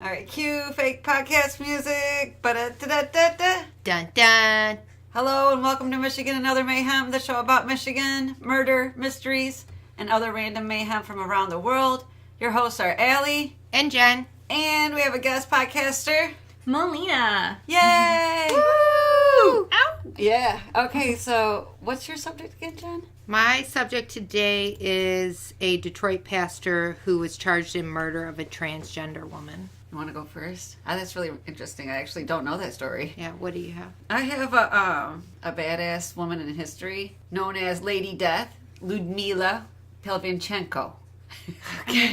All right, cue fake podcast music. Ba-da-da-da-da-da. Dun dun. Hello and welcome to Michigan and Other Mayhem, the show about Michigan, murder, mysteries, and other random mayhem from around the world. Your hosts are Allie And Jen. and we have a guest podcaster, Melina. Yay! Woo! Ow. Yeah. Okay, so what's your subject again, Jen? My subject today is a Detroit pastor who was charged in murder of a transgender woman. You want to go first? That's really interesting. I actually don't know that story. Yeah, what do you have? I have a badass woman in history known as Lady Death, Ludmila Pelvinchenko.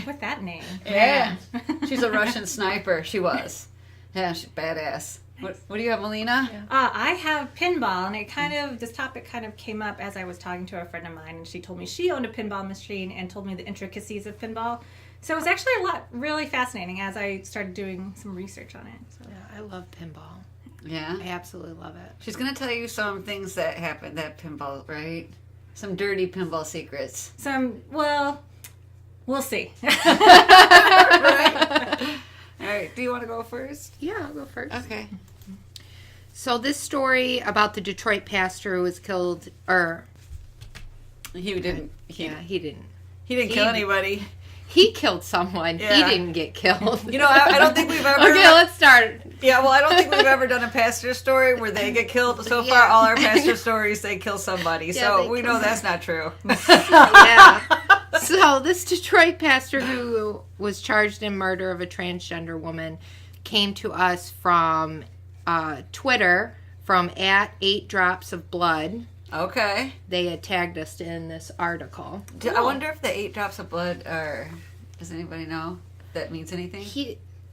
With that name. Yeah. She's a Russian sniper. She was. Yeah, she's badass. What do you have, Melina? Yeah. I have pinball, and this topic kind of came up as I was talking to a friend of mine, and she told me she owned a pinball machine and told me the intricacies of pinball. So it was actually really fascinating as I started doing some research on it. So. Yeah, I love pinball. Yeah. I absolutely love it. She's going to tell you some things that happened at pinball, right? Some dirty pinball secrets. We'll see. Right. All right. Do you want to go first? Yeah, I'll go first. Okay. So this story about the Detroit pastor who was killed, He didn't. he didn't. He didn't kill anybody. He killed someone. Yeah. He didn't get killed. You know, I don't think we've ever. Okay, let's start. Yeah, well, I don't think we've ever done a pastor story where they get killed. So far, Yeah. all our pastor stories, they kill somebody. Yeah, So they we kill know that's not true. Yeah. So this Detroit pastor who was charged in murder of a transgender woman came to us from Twitter from @8dropsofblood. Okay. They had tagged us in this article. I wonder if the 8 drops of blood are. Does anybody know if that means anything?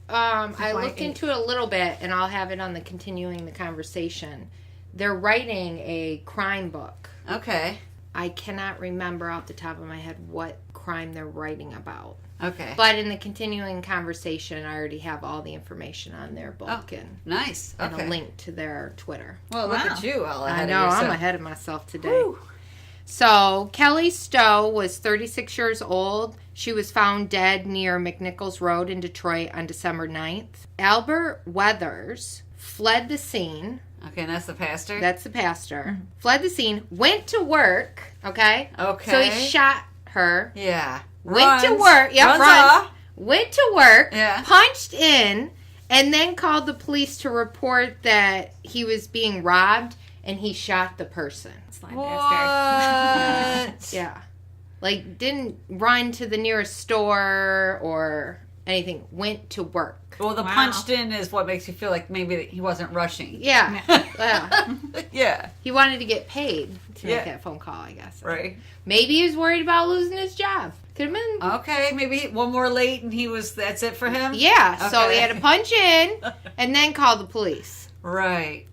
I looked into it a little bit, and I'll have it on the continuing the conversation. They're writing a crime book. Okay. I cannot remember off the top of my head what crime they're writing about. Okay. But in the continuing conversation, I already have all the information on their book and Nice. Okay. a link to their Twitter. Well, look Wow. at you all I ahead know, of yourself. I'm ahead of myself today. Woo. So, Kelly Stowe was 36 years old. She was found dead near McNichols Road in Detroit on December 9th. Albert Weathers fled the scene. Okay, and that's the pastor? That's the pastor. Fled the scene, went to work, okay? Okay. So he shot her. Yeah. Went to Runs. work. Yep, Runs runs. off. Went to work. Yeah. Punched in. And then called the police to report that he was being robbed. And he shot the person. Slime bastard. What? Yeah. Like, didn't run to the nearest store or anything. Went to work. Well, the Wow. punched in is what makes you feel like maybe he wasn't rushing. Yeah. Yeah. Yeah. He wanted to get paid to make Yeah. that phone call, I guess. Right. Maybe he was worried about losing his job. Could have been. Okay, maybe one more late and that's it for him? Yeah. So Okay. he had to punch in and then call the police. Right.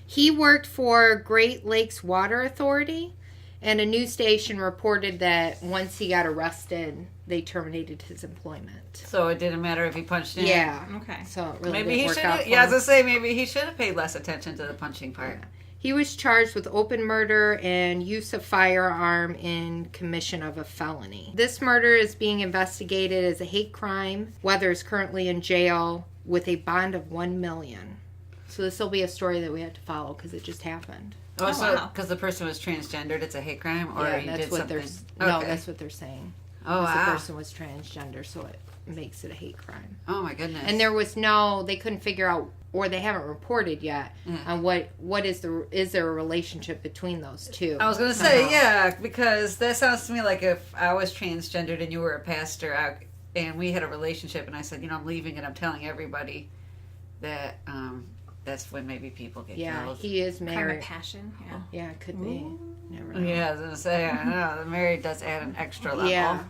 He worked for Great Lakes Water Authority, and a news station reported that once he got arrested, they terminated his employment. So it didn't matter if he punched in? Yeah. Okay. So it really Maybe didn't he work should out have, for yeah, I was him. going to say, maybe he should have paid less attention to the punching part. Yeah. He was charged with open murder and use of firearm in commission of a felony. This murder is being investigated as a hate crime. Weather is currently in jail with a bond of $1 million. So this will be a story that we have to follow because it just happened. Oh, so wow. because the person was transgendered, it's a hate crime? Or Yeah, he that's did what something? No, that's what they're saying. Oh, The wow. person was transgender, so it makes it a hate crime. Oh, my goodness. And they couldn't figure out, or they haven't reported yet, on what is there a relationship between those two? I was going to say, yeah, because that sounds to me like if I was transgendered and you were a pastor and we had a relationship and I said, I'm leaving and I'm telling everybody that that's when maybe people get Yeah, killed. he is Crime married. of passion. Yeah. Yeah, it could be. Never know. Yeah, I was going to say, I know, the married does add an extra level. Yeah.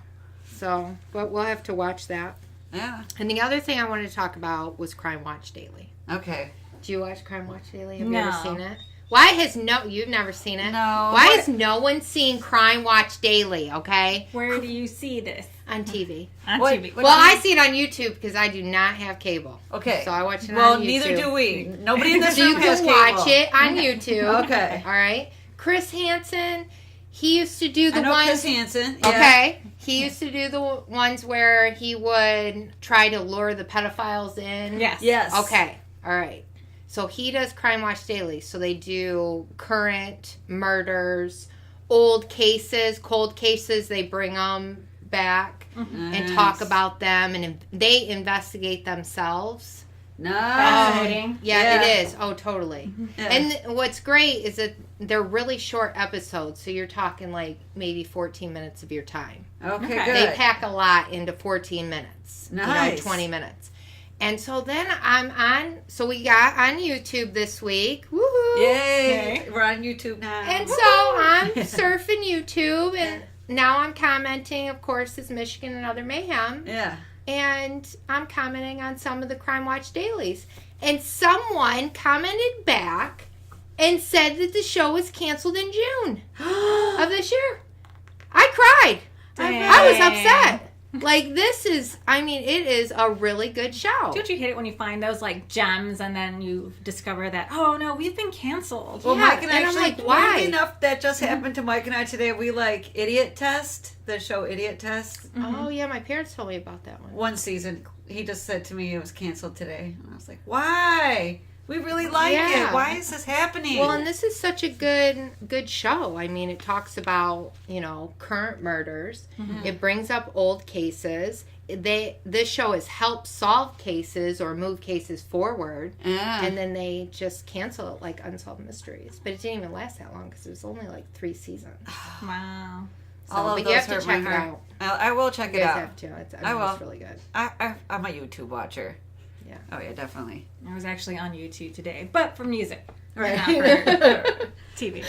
So, but we'll have to watch that. Yeah. And the other thing I wanted to talk about was Crime Watch Daily. Okay. Do you watch Crime Watch Daily? Have you No. ever seen it? Why has you've never seen it? No. Why has no one seen Crime Watch Daily, okay? Where do you see this? On TV. On What- TV. what- Well, I see it on YouTube because I do not have cable. Okay. So I watch it Well, on YouTube. neither do we. Nobody in this So you room has can cable. watch it on YouTube. Okay. All right. Chris Hansen, he used to do the I know one. Chris Hansen. Yeah. Okay. He used to do the ones where he would try to lure the pedophiles in. Yes. Yes. Okay. All right. So he does Crime Watch Daily. So they do current murders, old cases, cold cases. They bring them back and talk about them, and they investigate themselves. Nice. Fascinating. Yeah, it is. Oh, totally. Yeah. And what's great is that they're really short episodes. So you're talking like maybe 14 minutes of your time. Okay, Okay. good. They pack a lot into 14 minutes. Nice. 20 minutes. And so then I'm on, so we got on YouTube this week. Woohoo! Yay. Okay. We're on YouTube now. And so I'm surfing YouTube, and now I'm commenting, of course, is Michigan Another Mayhem. Yeah. And I'm commenting on some of the Crime Watch dailies. And someone commented back and said that the show was canceled in June of this year. I cried. I was upset. Like, this is, I mean, it is a really good show. Don't you hate it when you find those like gems and then you discover that, oh no, we've been canceled? Well, Yeah, Mike and I and I'm actually, like, why? weirdly enough, that just happened to Mike and I today. We like Idiot Test, the show Idiot Test. Oh, yeah, my parents told me about that one. One season, he just said to me it was canceled today. And I was like, why? We really like Yeah. it. Why is this happening? Well, and this is such a good show. I mean, it talks about, current murders. It brings up old cases. This show has helped solve cases or move cases forward, and then they just cancel it like Unsolved Mysteries. But it didn't even last that long because it was only like 3 seasons. Wow. So, all of but those you have to hurt my check it heart. out. I will check You it guys out. have to. I will. It's really good. I'm a YouTube watcher. Yeah. Oh yeah, definitely. I was actually on YouTube today, but for music. Right. Not for TV.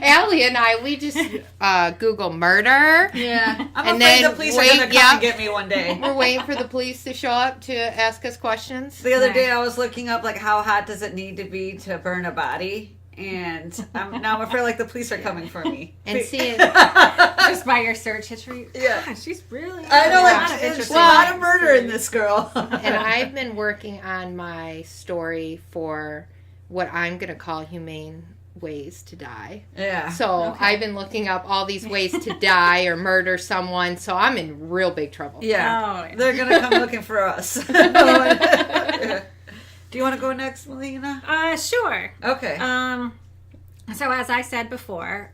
Allie and I, we just Google murder. Yeah. I'm And afraid then the police are wait, gonna come yeah. and get me one day. We're waiting for the police to show up to ask us questions. The other Nice. day I was looking up like how hot does it need to be to burn a body, and now I'm afraid like the police are coming for me. And see it. Just by your search history. Yeah. God, she's really. I know, a lot like of there's interesting a lot of things. murder in this girl. And I've been working on my story for what I'm going to call humane ways to die. Yeah. So Okay. I've been looking up all these ways to die or murder someone. So I'm in real big trouble. Yeah. Oh, yeah. They're gonna come looking for us. Yeah. Do you want to go next, Melina? Sure. Okay. So as I said before,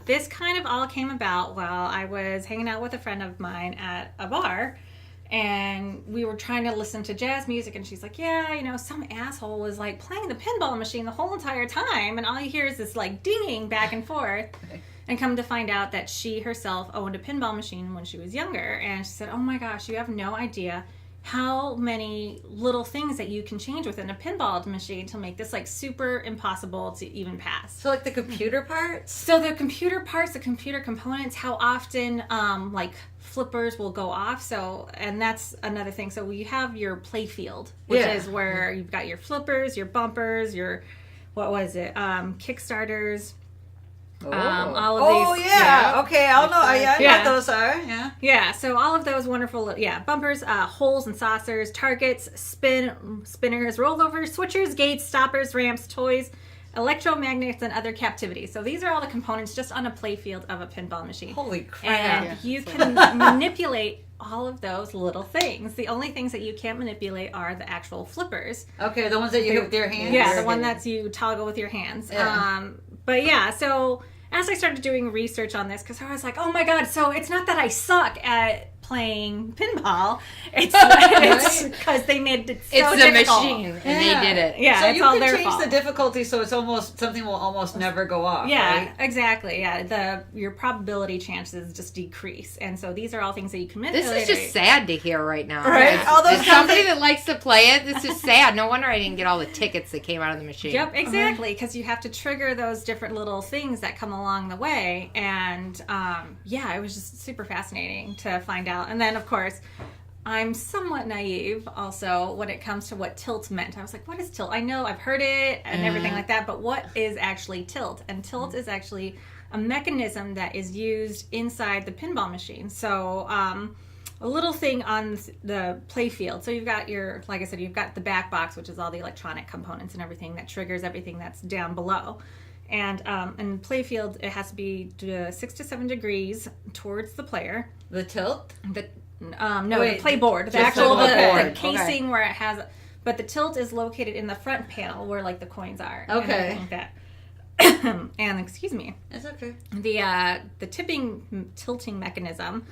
this kind of all came about while I was hanging out with a friend of mine at a bar, and we were trying to listen to jazz music, and she's like, yeah, some asshole was like playing the pinball machine the whole entire time, and all you hear is this like dinging back and forth. Okay. And come to find out that she herself owned a pinball machine when she was younger, and she said, oh my gosh, you have no idea how many little things that you can change within a pinball machine to make this like super impossible to even pass. So like the computer parts. So the computer parts, the computer components, how often like flippers will go off. So, and that's another thing. So you have your play field, which Yeah. is where you've got your flippers, your bumpers, your, Kickstarters. All of these. Yeah. Okay. I'll know. I know Yeah. what those are. Yeah. Yeah, so all of those wonderful, bumpers, holes and saucers, targets, spinners, rollovers, switchers, gates, stoppers, ramps, toys, electromagnets, and other captivity. So these are all the components just on a playfield of a pinball machine. Holy crap. And you can manipulate all of those little things. The only things that you can't manipulate are the actual flippers. Okay, the ones that you hit with your hands. Yeah, the one that's you toggle with your hands. Yeah. But yeah, so as I started doing research on this, because I was like, oh my god, so it's not that I suck at playing pinball. It's because they made it so It's the difficult. machine, and Yeah. they did it. Yeah, So it's you all can their change fault. the difficulty so it's almost something will almost never go off. Yeah, Right? exactly. Yeah, your probability chances just decrease, and so these are all things that you can This manipulate. is just sad to hear right now. Right? As, All those as times somebody that- that likes to play it, this is sad. No wonder I didn't get all the tickets that came out of the machine. Yep, exactly, because you have to trigger those different little things that come along the way, and it was just super fascinating to find out. And then, of course, I'm somewhat naive also when it comes to what tilt meant. I was like, what is tilt? I know I've heard it and everything like that, but what is actually tilt? And tilt is actually a mechanism that is used inside the pinball machine. So a little thing on the play field. So you've got like I said, you've got the back box, which is all the electronic components and everything that triggers everything that's down below. And in play field, it has to be 6 to 7 degrees towards the player. The tilt? The no, Wait, the play board. The just actual the the board. casing where it has, but the tilt is located in the front panel where like the coins are. and Okay. everything like that. And excuse me, It's okay. the tilting mechanism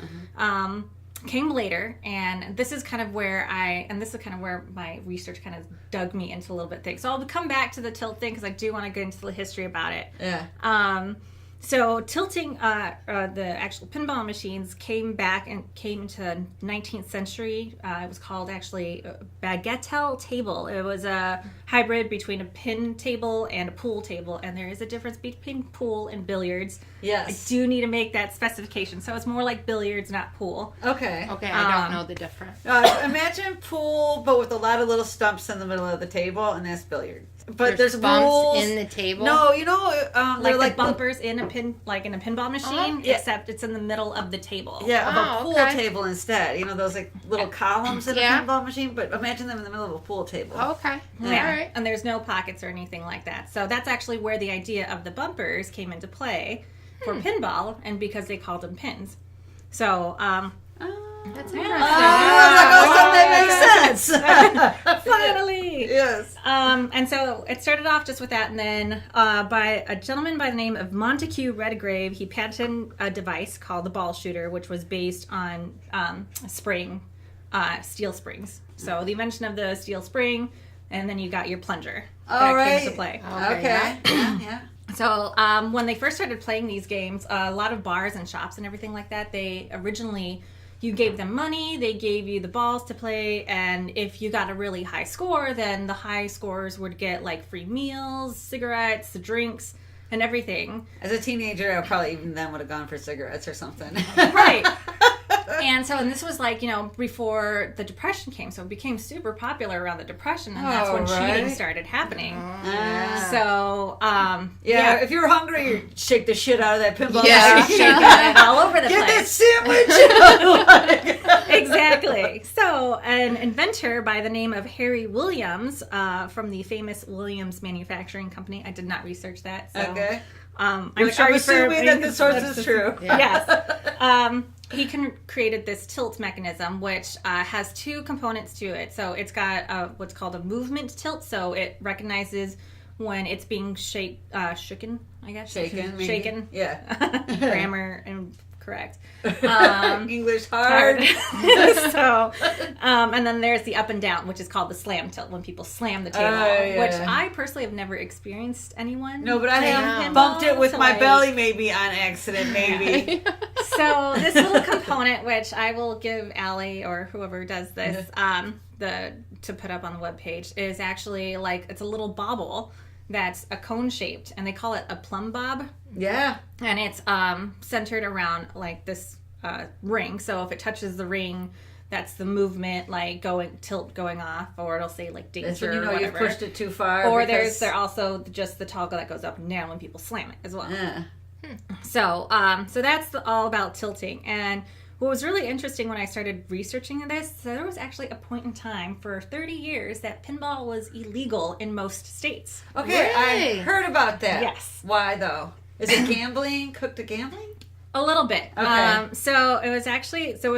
came later, and this is kind of where my research kind of dug me into a little bit thick. So I'll come back to the tilt thing because I do want to get into the history about it. Yeah. So tilting, the actual pinball machines came into 19th century. It was called actually bagatelle table. It was a hybrid between a pin table and a pool table, and there is a difference between pool and billiards. Yes. I do need to make that specification. So it's more like billiards, not pool. Okay. Okay, I don't know the difference. Imagine pool, but with a lot of little stumps in the middle of the table, and that's billiard. But there's bumps rules in the table. No, you know, Like the bumpers in a pinball machine, Yeah. except it's in the middle of the table. Yeah, of a Oh, pool okay. table instead. You know, those like little columns in Yeah. a pinball machine, but imagine them in the middle of a pool table. Okay. Yeah. All right. And there's no pockets or anything like that. So that's actually where the idea of the bumpers came into play for pinball, and because they called them pins. So, That's Oh, interesting. that makes sense. finally! Yes. And so it started off just with that, and then by a gentleman by the name of Montague Redgrave, he patented a device called the ball shooter, which was based on steel springs. So the invention of the steel spring, and then you got your plunger that came into play. Okay. Yeah. So when they first started playing these games, a lot of bars and shops and everything like that, they originally, you gave them money, they gave you the balls to play, and if you got a really high score, then the high scorers would get like free meals, cigarettes, drinks, and everything. As a teenager, I probably even then would have gone for cigarettes or something. Right. And this was like, before the Depression came, so it became super popular around the Depression, and that's when cheating started happening. So, yeah, if you were hungry, you'd shake the shit out of that pinball Yeah. machine. Shaking it all over the Get that place. sandwich! Exactly. So, an inventor by the name of Harry Williams from the famous Williams Manufacturing Company. I did not research that. So, Okay. I'm assuming that the source is true. Yes. He created this tilt mechanism, which has two components to it. So it's got what's called a movement tilt. So it recognizes when it's being shaken, I guess. Shaken, maybe. Shaken. Yeah. Grammar and correct. English hard. So, and then there's the up and down, which is called the slam tilt, when people slam the table, yeah. which I personally have never experienced anyone. No, but I playing have pinball bumped it with to, my like- belly maybe on accident, maybe. So this little component, which I will give Allie or whoever does this, to put up on the webpage, is actually like, it's a little bobble that's a cone shaped, and they call it a plumb bob. Yeah. And it's centered around like this ring. So if it touches the ring, that's the movement, like tilt going off, or it'll say like danger. That's when you know or you've whatever. pushed it too far. Or because... there's also just the toggle that goes up and down when people slam it as well. Yeah. So that's all about tilting. And what was really interesting when I started researching this, so there was actually a point in time for 30 years that pinball was illegal in most states. Okay, Really? I heard about that. Yes. Why though? Is it gambling? Cooked to gambling? A little bit. Okay. So it was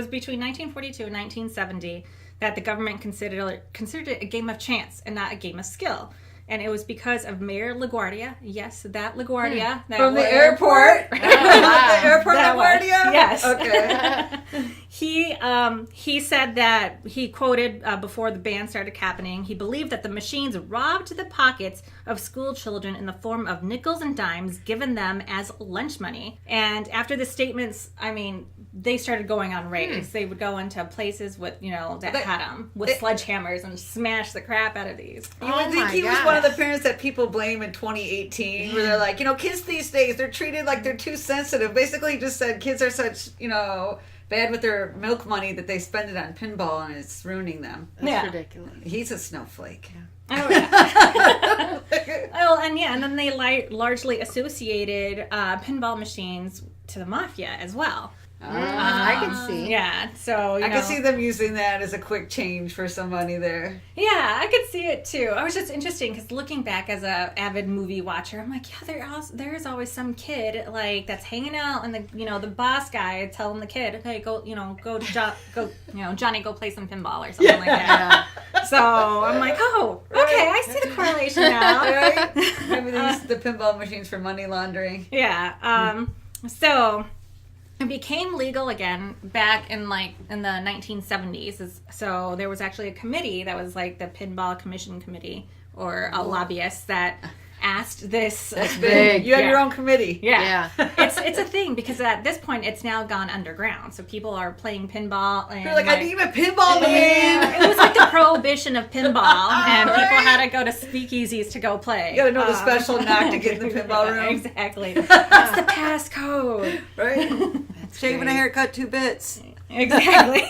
between 1942 and 1970 that the government considered it a game of chance and not a game of skill. And it was because of Mayor LaGuardia. Yes, that LaGuardia. That From the was- airport? The airport That one. LaGuardia? Yes. Okay. He said that, he quoted before the ban started happening, he believed that the machines robbed the pockets of school children in the form of nickels and dimes given them as lunch money. And after the statements, I mean, they started going on raids. They would go into places with, that had them with sledgehammers and smash the crap out of these. You would think he was one of the parents that people blame in 2018, where they're like, kids these days, they're treated like they're too sensitive. Basically, he just said kids are such, bad with their milk money that they spend it on pinball and it's ruining them. That's ridiculous. He's a snowflake. Oh, yeah. And then they largely associated pinball machines to the mafia as well. I can see. Yeah, so I can see them using that as a quick change for some money there. Yeah, I could see it too. I was just interesting because looking back as a avid movie watcher, I'm like, yeah, there is always some kid like that's hanging out, and the boss guy telling the kid, okay, go to Johnny, go play some pinball or something like that. So I'm like, oh, okay, I see the correlation now. Right? Maybe they use the pinball machines for money laundering. Yeah. So it became legal again back in the 1970s. So there was actually a committee that was like the Pinball Commission Committee, or a lobbyist that asked this. That's big. You have your own committee. Yeah. It's a thing because at this point it's now gone underground. So people are playing pinball. And you're like, I need a pinball man. It was like the prohibition of pinball, and people had to go to speakeasies to go play. You gotta know the special knock to get in the pinball room. Exactly. That's the passcode. Right? Shaving a haircut, 2 bits. Exactly.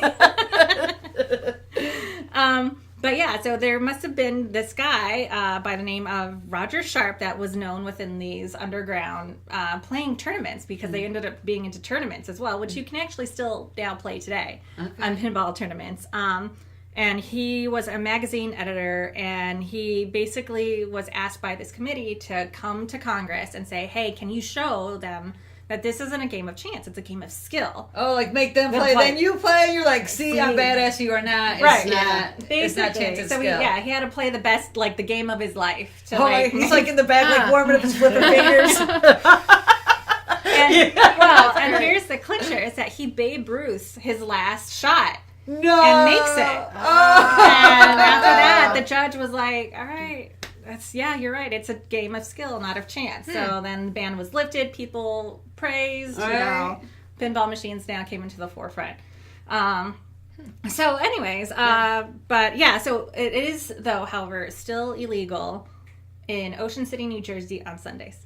But yeah, so there must have been this guy by the name of Roger Sharp that was known within these underground playing tournaments, because they ended up being into tournaments as well, which you can actually still now play today on pinball tournaments. And he was a magazine editor, and he basically was asked by this committee to come to Congress and say, hey, can you show them that this isn't a game of chance, it's a game of skill. Oh, like make them play, then you play, you're like, see how badass you are not. It's right, not, basically. It's not chance and so skill. He had to play the best, like the game of his life. To he's like in the back, like warming up his flipping fingers. And here's the clincher, is that he Babe Ruths his last shot. No. And makes it. And after that, the judge was like, all right, you're right. It's a game of skill, not of chance. So then the ban was lifted. People praised. Pinball machines now came into the forefront. So anyways, but yeah, so it is, though, however, still illegal in Ocean City, New Jersey on Sundays.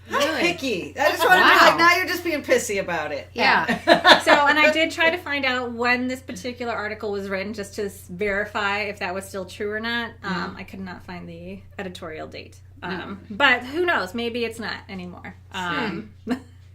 How picky. I just wanted to be like, now you're just being pissy about it. Yeah. So, and I did try to find out when this particular article was written just to verify if that was still true or not. I could not find the editorial date. But who knows? Maybe it's not anymore.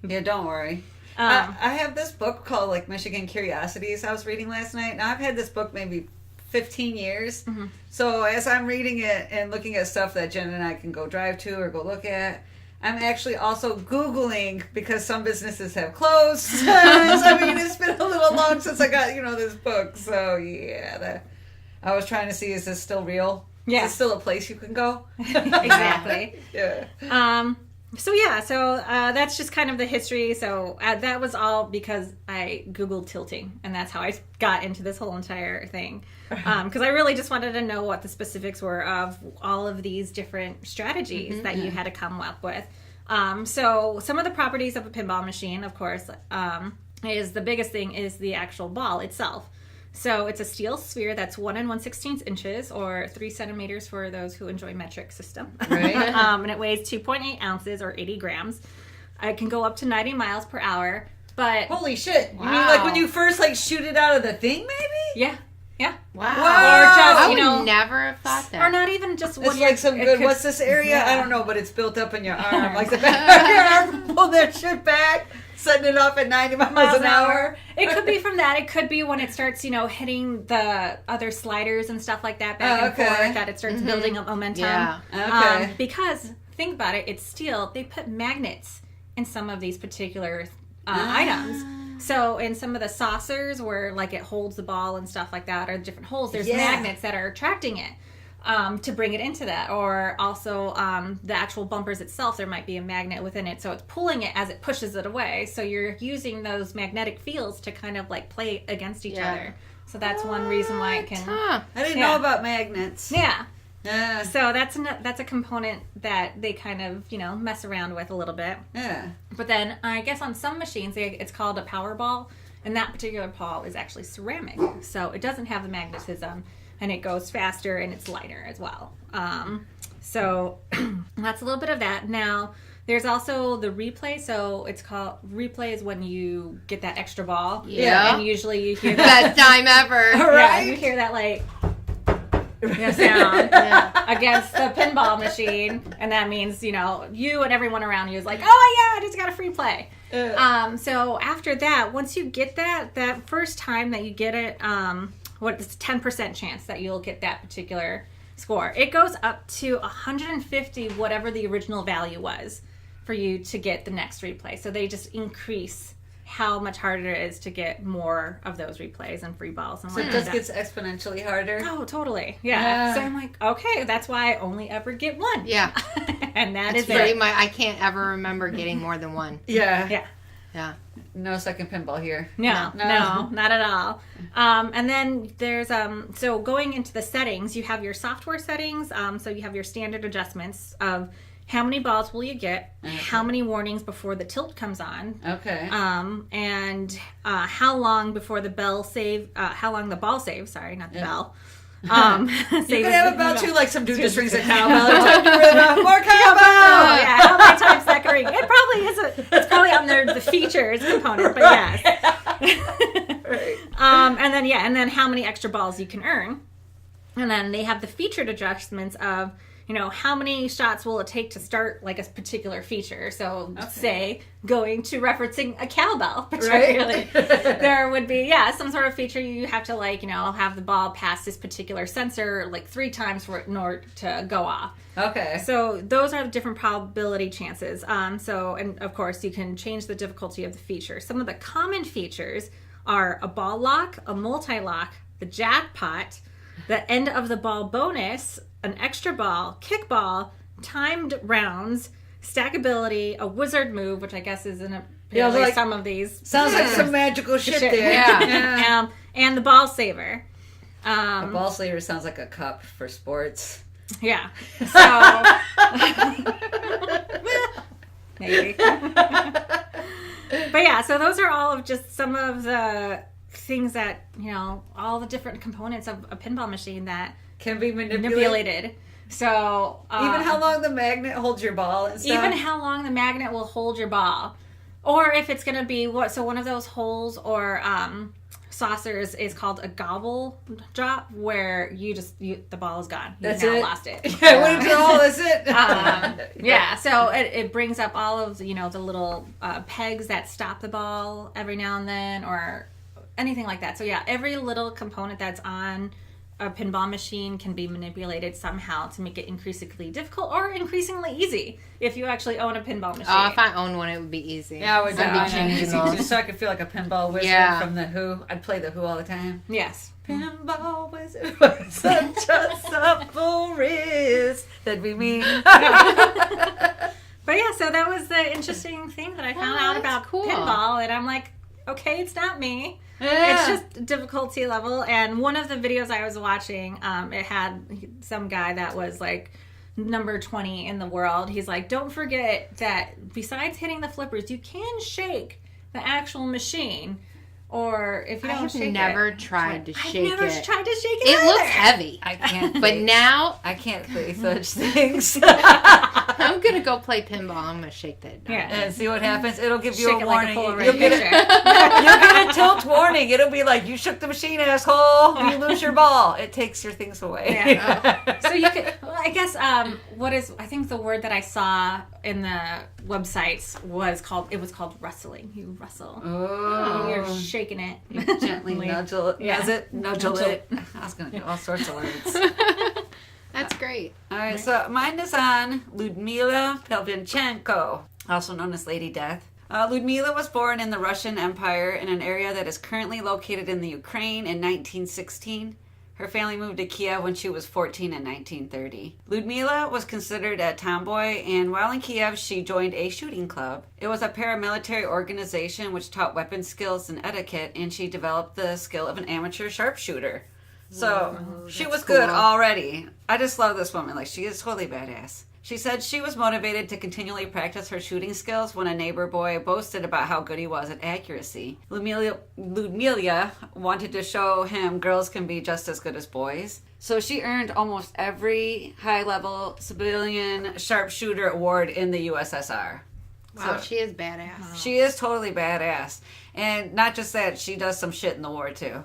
Yeah, don't worry. I have this book called like Michigan Curiosities I was reading last night. Now, I've had this book maybe 15 years. So as I'm reading it and looking at stuff that Jen and I can go drive to or go look at, I'm actually also Googling, because some businesses have closed. So, I mean, it's been a little long since I got, this book. So, yeah. I was trying to see, is this still real? Yeah. Is it still a place you can go? Exactly. Yeah. So that's just kind of the history. So that was all because I Googled tilting, and that's how I got into this whole entire thing. Because I really just wanted to know what the specifics were of all of these different strategies that you had to come up with. So some of the properties of a pinball machine, of course, is the biggest thing is the actual ball itself. So it's a steel sphere that's 1 1/16 inches, or 3 centimeters for those who enjoy metric system. Right. And it weighs 2.8 ounces or 80 grams. It can go up to 90 miles per hour. But holy shit! Wow. You mean like when you first shoot it out of the thing, maybe? Yeah. Wow. Or just, I would never have thought that. Or not even just it's like some good. What's this area? I don't know, but it's built up in your arm, like the back of your arm. Pull that shit back. Setting it off at 90 miles an hour. It could be from that. It could be when it starts, hitting the other sliders and stuff like that back and forth, that it starts building up momentum. Yeah. Okay. Because, think about it, it's steel. They put magnets in some of these particular items. So in some of the saucers where it holds the ball and stuff like that, or different holes, there's magnets that are attracting it. To bring it into that, or also the actual bumpers itself, there might be a magnet within it, so it's pulling it as it pushes it away. So you're using those magnetic fields to kind of play against each other. So that's one reason why it can. I didn't know about magnets. Yeah. Yeah. So that's a component that they kind of mess around with a little bit. Yeah. But then I guess on some machines it's called a power ball, and that particular ball is actually ceramic, so it doesn't have the magnetism. And it goes faster, and it's lighter as well. So that's a little bit of that. Now, there's also the replay. So it's called replay is when you get that extra ball. Yeah. And usually you hear that. Best time ever. Yeah, you hear that sound against the pinball machine, and that means you and everyone around you is like, oh yeah, I just got a free play. So after that, once you get that first time that you get it, it's a 10% chance that you'll get that particular score. It goes up to 150, whatever the original value was, for you to get the next replay. So they just increase how much harder it is to get more of those replays and free balls. And so it just gets exponentially harder. Oh, totally. Yeah. So I'm like, okay, that's why I only ever get one. Yeah. And that's very much. I can't ever remember getting more than one. Yeah. Yeah. No second pinball here. No, not at all. And then there's so going into the settings, you have your software settings. So you have your standard adjustments of how many balls will you get, how many warnings before the tilt comes on, and how long before the bell save, how long the ball saves. Sorry, not the bell. You could have a bell too, like some dude just rings a cowbell. More cowbell. Yeah, how many times that can ring? It probably is. It's probably on the features component, but yes. And then how many extra balls you can earn, and then they have the featured adjustments of how many shots will it take to start like a particular feature. So say going to referencing a cowbell, particularly, there would be, some sort of feature you have to have the ball pass this particular sensor like 3 times for it in order to go off. Okay. So those are the different probability chances. And of course you can change the difficulty of the feature. Some of the common features are a ball lock, a multi-lock, the jackpot, the end of the ball bonus, an extra ball, kickball, timed rounds, stackability, a wizard move, which I guess is in some of these. Sounds like some magical shit there. Yeah. And the ball saver. A ball saver sounds like a cup for sports. Yeah. So maybe. But so those are all of just some of the things that, all the different components of a pinball machine that can be manipulated. So even how long the magnet holds your ball and stuff? Even how long the magnet will hold your ball. Or if it's going to be one of those holes or saucers is called a gobble drop, where the ball is gone. You've now lost it. Yeah, what is all? That's it. So it brings up all of the little pegs that stop the ball every now and then, or anything like that. So every little component that's on a pinball machine can be manipulated somehow to make it increasingly difficult or increasingly easy if you actually own a pinball machine. Oh, if I owned one, it would be easy. Yeah, it would be changing those. Just so I could feel like a pinball wizard from The Who. I'd play The Who all the time. Yes. Pinball wizard was such a supple wrist. That'd be me. But so that was the interesting thing that I found out about pinball, and I'm like, okay, it's not me. Yeah. It's just difficulty level. And one of the videos I was watching, it had some guy that was like number 20 in the world. He's like, don't forget that besides hitting the flippers, you can shake the actual machine. Or if you don't shake it. I've never tried to shake it. I've never tried to shake it It either. looks heavy. I can't. But now I can't play such things. I'm going to go play pinball. I'm going to shake that down. Yeah. And see what happens. It'll give you shake a warning. Like a you'll get a tilt warning. It'll be like, you shook the machine, asshole. You lose your ball. It takes your things away. Yeah. So you could, I guess, I think the word that I saw in the websites was called wrestling. You wrestle. Oh. You're shaking it. You gently nudgel it. Nudgel it. I was going to do all sorts of words. That's great. All right, so mine is on Ludmila Pelvinchenko, also known as Lady Death. Ludmila was born in the Russian Empire in an area that is currently located in the Ukraine in 1916. Her family moved to Kiev when she was 14 in 1930. Ludmila was considered a tomboy, and while in Kiev, she joined a shooting club. It was a paramilitary organization which taught weapon skills and etiquette, and she developed the skill of an amateur sharpshooter. So she was good already. I just love this woman. Like, she is totally badass. She said she was motivated to continually practice her shooting skills when a neighbor boy boasted about how good he was at accuracy. Ludmila wanted to show him girls can be just as good as boys. So she earned almost every high-level civilian sharpshooter award in the USSR. Wow, So she is badass. she is totally badass. And not just that, she does some shit in the war too.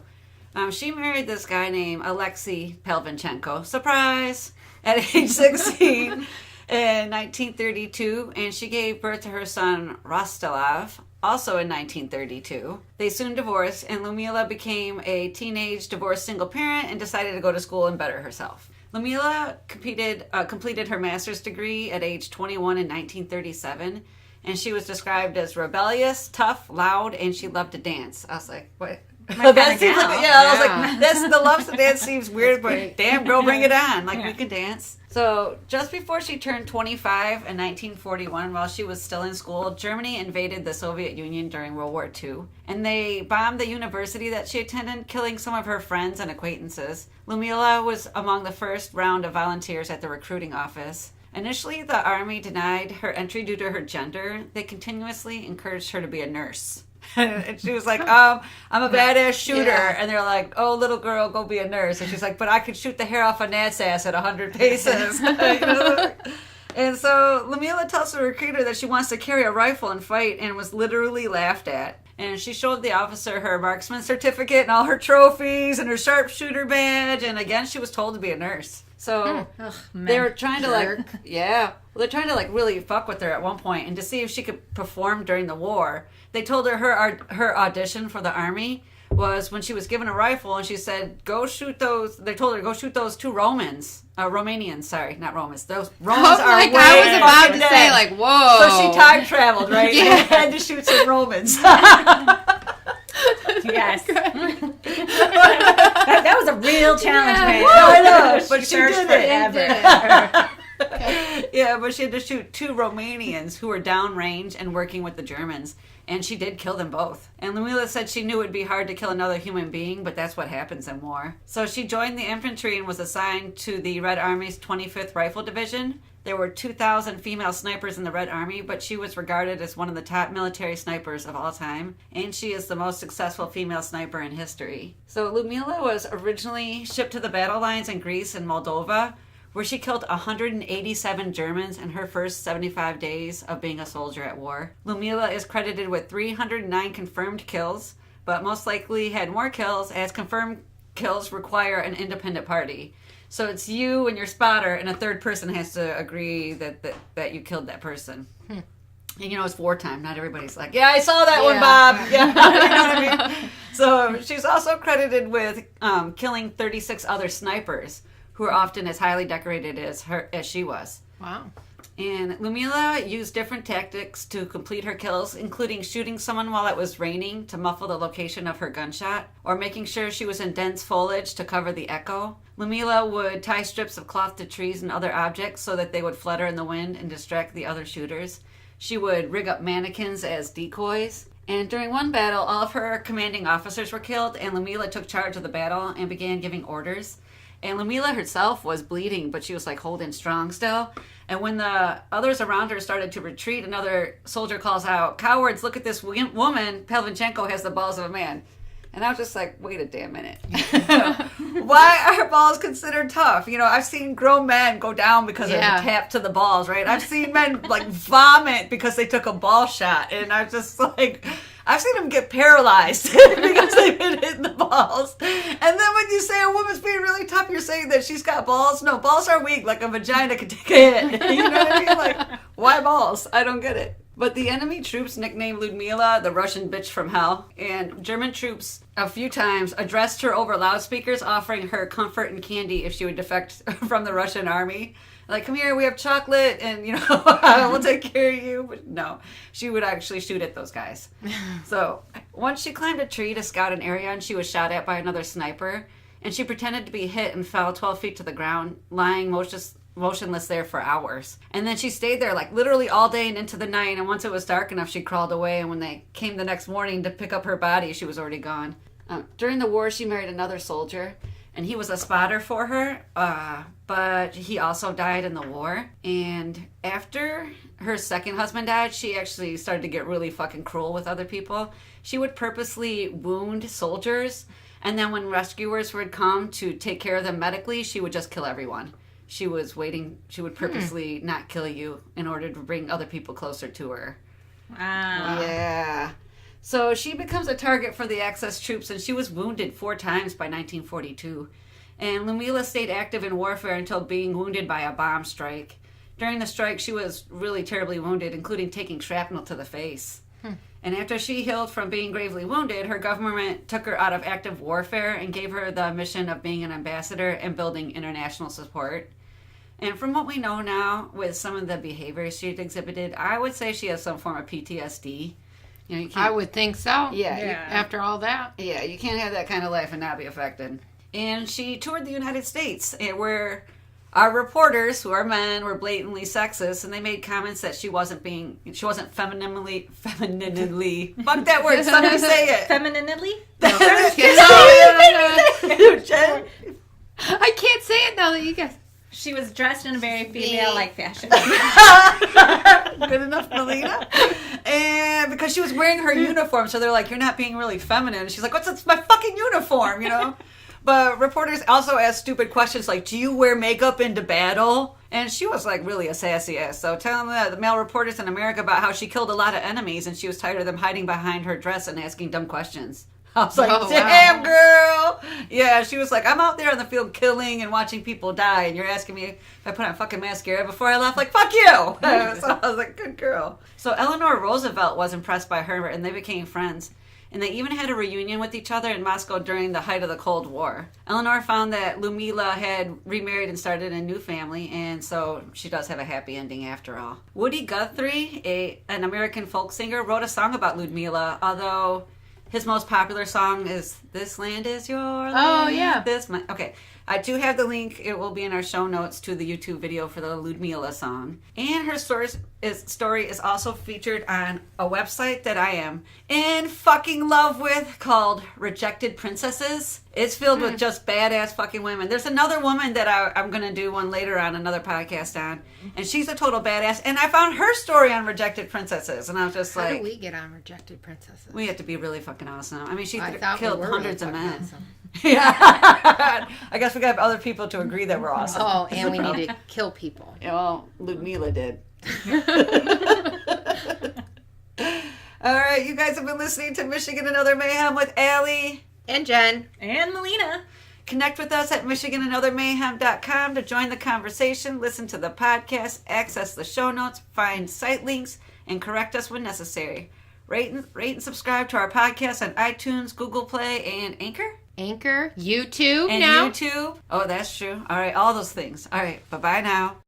She married this guy named Alexei Pelvinchenko. Surprise! At age 16 in 1932, and she gave birth to her son Rostilov, also in 1932. They soon divorced, and Lumila became a teenage divorced single parent and decided to go to school and better herself. Lumila completed her master's degree at age 21 in 1937, and she was described as rebellious, tough, loud, and she loved to dance. I was like, what? That seems like, I was like, that's the love to dance seems weird, but damn, girl, bring it on. Like, we can dance. So, just before she turned 25 in 1941, while she was still in school, Germany invaded the Soviet Union during World War II, and they bombed the university that she attended, killing some of her friends and acquaintances. Lumila was among the first round of volunteers at the recruiting office. Initially, the army denied her entry due to her gender. They continuously encouraged her to be a nurse. And she was like, I'm a badass shooter. Yeah. And they're like, oh, little girl, go be a nurse. And she's like, but I could shoot the hair off a gnat's ass at 100 paces. And so Lumila tells the recruiter that she wants to carry a rifle and fight, and was literally laughed at. And she showed the officer her marksman certificate and all her trophies and her sharpshooter badge. And again, she was told to be a nurse. So they were trying to they're trying to really fuck with her at one point, and to see if she could perform during the war. They told her her audition for the army was when she was given a rifle, and she said, go shoot those. They told her, go shoot those two Romanians, sorry, not Romans. Those Romans are way I was about to say, like, whoa. So she time traveled, right? Yeah. And had to shoot some Romans. Yes. that was a real challenge, man. I know, but she did it. Okay. Yeah, but she had to shoot two Romanians who were downrange and working with the Germans, and she did kill them both. And Lumila said she knew it would be hard to kill another human being, but that's what happens in war. So she joined the infantry and was assigned to the Red Army's 25th Rifle Division. There were 2,000 female snipers in the Red Army, but she was regarded as one of the top military snipers of all time, and she is the most successful female sniper in history. So Lumila was originally shipped to the battle lines in Greece and Moldova, where she killed 187 Germans in her first 75 days of being a soldier at war. Lumila is credited with 309 confirmed kills, but most likely had more kills, as confirmed kills require an independent party. So it's you and your spotter, and a third person has to agree that you killed that person. And it's wartime. Not everybody's like, yeah, I saw that one, Bob. Yeah, you know what I mean? So she's also credited with killing 36 other snipers, who are often as highly decorated as she was. Wow. And Lumila used different tactics to complete her kills, including shooting someone while it was raining to muffle the location of her gunshot, or making sure she was in dense foliage to cover the echo. Lumila would tie strips of cloth to trees and other objects so that they would flutter in the wind and distract the other shooters. She would rig up mannequins as decoys. And during one battle, all of her commanding officers were killed, and Lumila took charge of the battle and began giving orders. And Lumila herself was bleeding, but she was holding strong still. And when the others around her started to retreat, another soldier calls out, "Cowards, look at this woman. Pelvinchenko has the balls of a man." And I was just like, wait a damn minute. Why are balls considered tough? I've seen grown men go down because of a tap to the balls, right? I've seen men vomit because they took a ball shot. And I'm just like, I've seen them get paralyzed because they've been hitting the balls. And then when you say a woman's being really tough, you're saying that she's got balls? No, balls are weak, like a vagina could take a hit. You know what I mean? Why balls? I don't get it. But the enemy troops nicknamed Ludmila the Russian bitch from hell, and German troops a few times addressed her over loudspeakers, offering her comfort and candy if she would defect from the Russian army. Like, come here, we have chocolate, and, we'll take care of you. But no, she would actually shoot at those guys. So once she climbed a tree to scout an area, and she was shot at by another sniper, and she pretended to be hit and fell 12 feet to the ground, lying motionless there for hours. And then she stayed there literally all day and into the night, and once it was dark enough, she crawled away, and when they came the next morning to pick up her body, she was already gone. During the war, she married another soldier, and he was a spotter for her, but he also died in the war. And after her second husband died, she actually started to get really fucking cruel with other people. She would purposely wound soldiers, and then when rescuers would come to take care of them medically, she would just kill everyone. She was waiting. She would purposely not kill you in order to bring other people closer to her. Wow. Yeah. So she becomes a target for the Axis troops, and she was wounded 4 times by 1942. And Ludmila stayed active in warfare until being wounded by a bomb strike. During the strike, she was really terribly wounded, including taking shrapnel to the face. And after she healed from being gravely wounded, her government took her out of active warfare and gave her the mission of being an ambassador and building international support. And from what we know now, with some of the behaviors she exhibited, I would say she has some form of PTSD. You know, you I would think so. Yeah. After all that. Yeah, you can't have that kind of life and not be affected. And she toured the United States, where our reporters, who are men, were blatantly sexist, and they made comments that she wasn't femininely, fuck that word, somebody say it. Femininely? Jen? I can't say it now that you guys... She was dressed in a very female-like fashion. Good enough, Melina. And because she was wearing her uniform, so they're like, you're not being really feminine. She's like, it's my fucking uniform, you know? But reporters also asked stupid questions like, do you wear makeup into battle? And she was like really a sassy ass. So telling the male reporters in America about how she killed a lot of enemies and she was tired of them hiding behind her dress and asking dumb questions. I was like, damn, girl. Yeah, she was like, I'm out there on the field killing and watching people die, and you're asking me if I put on fucking mascara before I left? Like, fuck you. So I was like, good girl. So Eleanor Roosevelt was impressed by her, and they became friends. And they even had a reunion with each other in Moscow during the height of the Cold War. Eleanor found that Ludmila had remarried and started a new family, and so she does have a happy ending after all. Woody Guthrie, an American folk singer, wrote a song about Ludmila, although his most popular song is "This Land Is Your Land." Oh, yeah. Okay. I do have the link. It will be in our show notes to the YouTube video for the Ludmila song. And her story is also featured on a website that I am in fucking love with called Rejected Princesses. It's filled with just badass fucking women. There's another woman that I'm going to do one later on, another podcast on. And she's a total badass. And I found her story on Rejected Princesses. And I was just How like... do we get on Rejected Princesses? We have to be really fucking awesome. I mean, she I thought killed we were hundreds really of men. awesome. Yeah. I guess we got other people to agree that we're awesome. Oh, and we need to kill people. Yeah, well, Ludmila did. All right, you guys have been listening to Michigan and Other Mayhem with Allie And Jen. And Melina. Connect with us at MichiganandOtherMayhem.com to join the conversation, listen to the podcast, access the show notes, find site links, and correct us when necessary. Rate and subscribe to our podcast on iTunes, Google Play, and Anchor. YouTube And now. YouTube. Oh, that's true. All right, all those things. All right, bye-bye now.